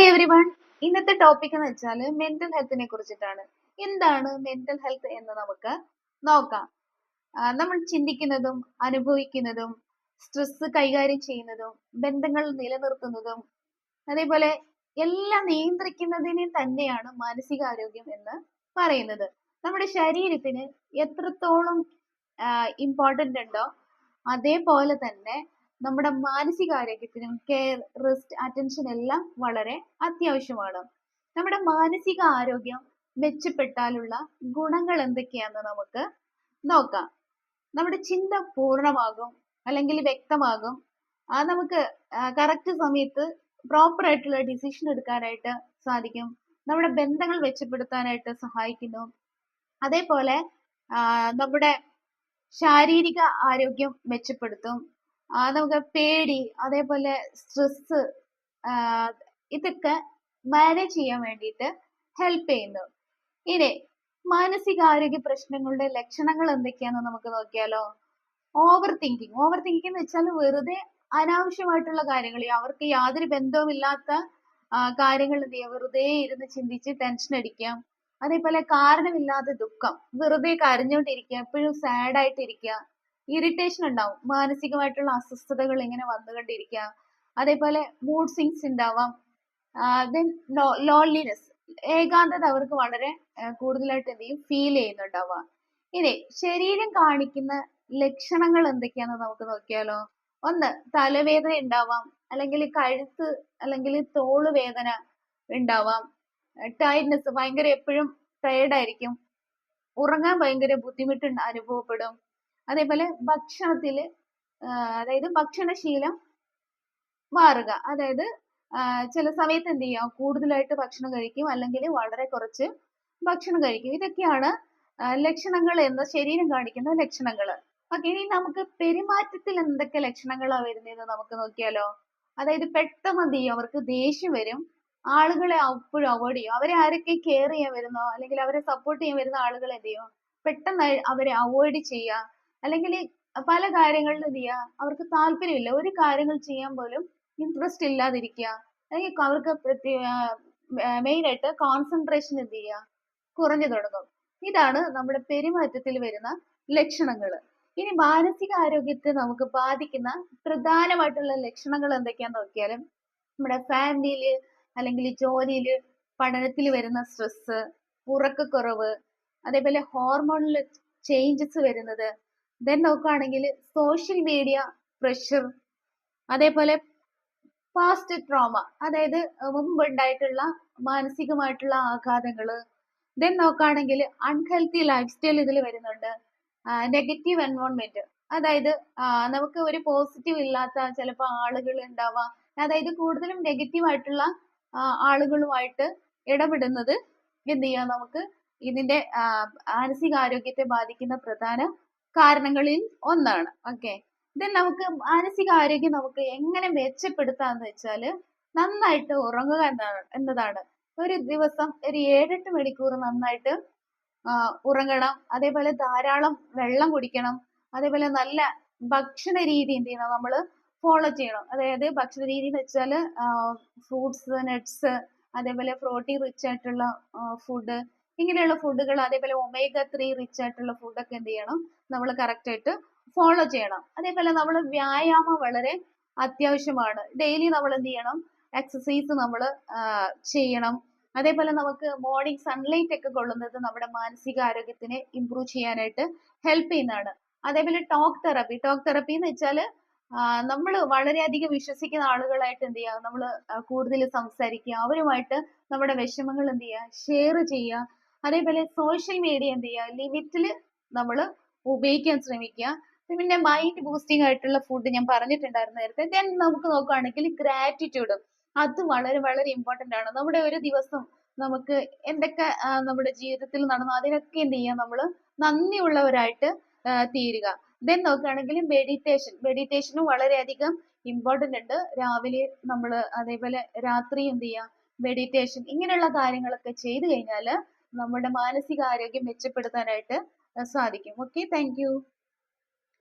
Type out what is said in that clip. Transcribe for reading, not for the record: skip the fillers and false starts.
Hi every one. ഇന്നത്തെ topic എന്ന് വെച്ചാൽ മെന്റൽ ഹെൽത്തിനെ കുറിച്ചിട്ടാണ്. എന്താണ് മെന്റൽ ഹെൽത്ത് എന്ന് നമുക്ക് നോക്കാം. നമ്മൾ ചിന്തിക്കുന്നതും അനുഭവിക്കുന്നതും സ്ട്രെസ് കൈകാര്യം ചെയ്യുന്നതും ബന്ധങ്ങൾ നിലനിർത്തുന്നതും അതേപോലെ എല്ലാം നിയന്ത്രിക്കുന്നതിനെ തന്നെയാണ് മാനസികാരോഗ്യം എന്ന് പറയുന്നത്. നമ്മുടെ ശരീരത്തിന് എത്രത്തോളം ഇമ്പോർട്ടൻ്റ് ഉണ്ടോ അതേപോലെ തന്നെ നമ്മുടെ മാനസികാരോഗ്യത്തിനും കെയർ, റെസ്റ്റ്, അറ്റൻഷൻ എല്ലാം വളരെ അത്യാവശ്യമാണ്. നമ്മുടെ മാനസിക ആരോഗ്യം മെച്ചപ്പെട്ടാലുള്ള ഗുണങ്ങൾ എന്തൊക്കെയാണെന്ന് നമുക്ക് നോക്കാം. നമ്മുടെ ചിന്ത പൂർണ്ണമാകും, അല്ലെങ്കിൽ വ്യക്തമാകും. നമുക്ക് കറക്റ്റ് സമയത്ത് പ്രോപ്പർ ആയിട്ടുള്ള ഡിസിഷൻ എടുക്കാനായിട്ട് സാധിക്കും. നമ്മുടെ ബന്ധങ്ങൾ മെച്ചപ്പെടുത്താനായിട്ട് സഹായിക്കുന്നു. അതേപോലെ നമ്മുടെ ശാരീരിക ആരോഗ്യം മെച്ചപ്പെടുത്തും. നമുക്ക് പേടി, അതേപോലെ സ്ട്രെസ്, ഇതൊക്കെ മാനേജ് ചെയ്യാൻ വേണ്ടിയിട്ട് ഹെൽപ്പ് ചെയ്യുന്നു. ഇനി മാനസികാരോഗ്യ പ്രശ്നങ്ങളുടെ ലക്ഷണങ്ങൾ എന്തൊക്കെയാണെന്ന് നമുക്ക് നോക്കിയാലോ. ഓവർ തിങ്കിങ് എന്ന് വെച്ചാൽ വെറുതെ അനാവശ്യമായിട്ടുള്ള കാര്യങ്ങൾ, അവർക്ക് യാതൊരു ബന്ധവുമില്ലാത്ത കാര്യങ്ങൾ എന്ത് ചെയ്യുക, വെറുതെ ഇരുന്ന് ചിന്തിച്ച് ടെൻഷൻ അടിക്കാം. അതേപോലെ കാരണമില്ലാതെ ദുഃഖം, വെറുതെ കരഞ്ഞുകൊണ്ടിരിക്കുക, എപ്പോഴും സാഡ് ആയിട്ടിരിക്കുക. ഇറിറ്റേഷൻ ഉണ്ടാവും, മാനസികമായിട്ടുള്ള അസ്വസ്ഥതകൾ ഇങ്ങനെ വന്നുകൊണ്ടിരിക്കുക. അതേപോലെ മൂഡ് സ്വിങ്സ് ഉണ്ടാവാം. ദെൻ ലോൺലിനെസ്, ഏകാന്തത അവർക്ക് വളരെ കൂടുതലായിട്ട് എന്ത് ചെയ്യും, ഫീൽ ചെയ്യുന്നുണ്ടാവാം. ഇനി ശരീരം കാണിക്കുന്ന ലക്ഷണങ്ങൾ എന്തൊക്കെയാണെന്ന് നമുക്ക് നോക്കിയാലോ. ഒന്ന്, തലവേദന ഉണ്ടാവാം, അല്ലെങ്കിൽ കഴുത്ത് അല്ലെങ്കിൽ തോള് വേദന ഉണ്ടാവാം. ടയർഡ്നെസ്, ഭയങ്കര എപ്പോഴും ടയർഡ് ആയിരിക്കും. ഉറങ്ങാൻ ഭയങ്കര ബുദ്ധിമുട്ട് അനുഭവപ്പെടും. അതേപോലെ ഭക്ഷണത്തില് അതായത് ഭക്ഷണശീലം മാറുക, അതായത് ചില സമയത്ത് എന്ത് ചെയ്യാം, കൂടുതലായിട്ട് ഭക്ഷണം കഴിക്കും, അല്ലെങ്കിൽ വളരെ കുറച്ച് ഭക്ഷണം കഴിക്കും. ഇതൊക്കെയാണ് ലക്ഷണങ്ങൾ എന്ന് ശരീരം കാണിക്കുന്ന ലക്ഷണങ്ങൾ. ഓക്കെ, ഇനി നമുക്ക് പെരുമാറ്റത്തിൽ എന്തൊക്കെ ലക്ഷണങ്ങളാണ് വരുന്നതെന്ന് നമുക്ക് നോക്കിയാലോ. അതായത് പെട്ടെന്ന് എന്ത് ചെയ്യും, അവർക്ക് ദേഷ്യം വരും, ആളുകളെ എപ്പോഴും അവോയ്ഡ് ചെയ്യും. അവരെ ആരൊക്കെ കെയർ ചെയ്യാൻ വരുന്നോ അല്ലെങ്കിൽ അവരെ സപ്പോർട്ട് ചെയ്യാൻ വരുന്ന ആളുകൾ എന്ത് ചെയ്യും, പെട്ടെന്ന് അവരെ അവോയ്ഡ് ചെയ്യുക. അല്ലെങ്കിൽ പല കാര്യങ്ങളിലും എന്ത് ചെയ്യുക, അവർക്ക് താല്പര്യമില്ല, ഒരു കാര്യങ്ങൾ ചെയ്യാൻ പോലും ഇൻട്രസ്റ്റ് ഇല്ലാതിരിക്കുക. അല്ലെങ്കിൽ അവർക്ക് മെയിൻ ആയിട്ട് കോൺസെൻട്രേഷൻ എന്ത് ചെയ്യുക, കുറഞ്ഞു തുടങ്ങും. ഇതാണ് നമ്മുടെ പെരുമാറ്റത്തിൽ വരുന്ന ലക്ഷണങ്ങൾ. ഇനി മാനസിക ആരോഗ്യത്തെ നമുക്ക് ബാധിക്കുന്ന പ്രധാനമായിട്ടുള്ള ലക്ഷണങ്ങൾ എന്തൊക്കെയാന്ന് നോക്കിയാലും, നമ്മുടെ ഫാമിലിയില് അല്ലെങ്കിൽ ജോലിയില് പഠനത്തിൽ വരുന്ന സ്ട്രെസ്, ഉറക്കക്കുറവ്, അതേപോലെ ഹോർമോണിൽ ചേഞ്ചസ് വരുന്നത്. ദെൻ നോക്കുകയാണെങ്കിൽ സോഷ്യൽ മീഡിയ പ്രഷർ, അതേപോലെ പാസ്റ്റ് ട്രോമ, അതായത് മുമ്പ് ഉണ്ടായിട്ടുള്ള മാനസികമായിട്ടുള്ള ആഘാതങ്ങള്. ദെൻ നോക്കുകയാണെങ്കിൽ അൺഹെൽത്തി ലൈഫ് സ്റ്റൈൽ ഇതിൽ വരുന്നുണ്ട്. നെഗറ്റീവ് എൻവോൺമെന്റ്, അതായത് നമുക്ക് ഒരു പോസിറ്റീവ് ഇല്ലാത്ത ചിലപ്പോൾ ആളുകൾ ഉണ്ടാവാം. അതായത് കൂടുതലും നെഗറ്റീവ് ആയിട്ടുള്ള ആളുകളുമായിട്ട് ഇടപെടുന്നത് എന്ത് ചെയ്യാം, നമുക്ക് ഇതിന്റെ മാനസികാരോഗ്യത്തെ ബാധിക്കുന്ന പ്രധാന കാരണങ്ങളിൽ ഒന്നാണ്. ഓക്കെ, ദെൻ നമുക്ക് മാനസികാരോഗ്യം നമുക്ക് എങ്ങനെ മെച്ചപ്പെടുത്താന്ന് വെച്ചാല് നന്നായിട്ട് ഉറങ്ങുക എന്നതാണ്. ഒരു ദിവസം ഒരു 7-8 മണിക്കൂർ നന്നായിട്ട് ഉറങ്ങണം. അതേപോലെ ധാരാളം വെള്ളം കുടിക്കണം. അതേപോലെ നല്ല ഭക്ഷണ രീതി എന്ത് ചെയ്യണം, നമ്മൾ ഫോളോ ചെയ്യണം. അതായത് ഭക്ഷണ രീതി എന്ന് വെച്ചാൽ ഫ്രൂട്ട്സ്, നട്ട്സ്, അതേപോലെ പ്രോട്ടീൻ റിച്ച് ആയിട്ടുള്ള ഫുഡ്, ഇങ്ങനെയുള്ള ഫുഡുകൾ, അതേപോലെ omega-3 റിച്ച് ആയിട്ടുള്ള ഫുഡൊക്കെ എന്ത് ചെയ്യണം, നമ്മൾ കറക്റ്റ് ആയിട്ട് ഫോളോ ചെയ്യണം. അതേപോലെ നമ്മൾ വ്യായാമം വളരെ അത്യാവശ്യമാണ്. ഡെയിലി നമ്മൾ എന്ത് ചെയ്യണം, എക്സസൈസ് നമ്മൾ ചെയ്യണം. അതേപോലെ നമുക്ക് മോർണിംഗ് സൺലൈറ്റ് ഒക്കെ കൊള്ളുന്നത് നമ്മുടെ മാനസികാരോഗ്യത്തിനെ ഇംപ്രൂവ് ചെയ്യാനായിട്ട് ഹെൽപ്പ് ചെയ്യുന്നതാണ്. അതേപോലെ ടോക്ക് തെറപ്പി എന്ന് വെച്ചാൽ നമ്മൾ വളരെയധികം വിശ്വസിക്കുന്ന ആളുകളായിട്ട് എന്ത് ചെയ്യുക, നമ്മൾ കൂടുതൽ സംസാരിക്കുക, അവരുമായിട്ട് നമ്മുടെ വിഷമങ്ങൾ എന്ത് ചെയ്യുക, ഷെയർ ചെയ്യുക. അതേപോലെ സോഷ്യൽ മീഡിയ എന്ത് ചെയ്യുക, ലിമിറ്റിൽ നമ്മൾ ഉപയോഗിക്കാൻ ശ്രമിക്കുക. പിന്നെ മൈൻഡ് ബൂസ്റ്റിംഗ് ആയിട്ടുള്ള ഫുഡ് ഞാൻ പറഞ്ഞിട്ടുണ്ടായിരുന്നു നേരത്തെ. ദെൻ നമുക്ക് നോക്കുകയാണെങ്കിൽ ഗ്രാറ്റിറ്റ്യൂഡ്, അത് വളരെ വളരെ ഇമ്പോർട്ടന്റ് ആണ്. നമ്മുടെ ഒരു ദിവസം നമുക്ക് എന്തൊക്കെ നമ്മുടെ ജീവിതത്തിൽ നടന്നു അതിനൊക്കെ എന്ത് ചെയ്യുക, നമ്മൾ നന്ദിയുള്ളവരായിട്ട് തീരുക. ദെൻ നോക്കുകയാണെങ്കിൽ മെഡിറ്റേഷനും വളരെയധികം ഇമ്പോർട്ടന്റ് ഉണ്ട്. രാവിലെ നമ്മൾ അതേപോലെ രാത്രി എന്ത് ചെയ്യുക, മെഡിറ്റേഷൻ, ഇങ്ങനെയുള്ള കാര്യങ്ങളൊക്കെ ചെയ്തു കഴിഞ്ഞാൽ നമ്മുടെ മാനസികാരോഗ്യം മെച്ചപ്പെടുത്താനായിട്ട് സാധിക്കും. Okay, thank you.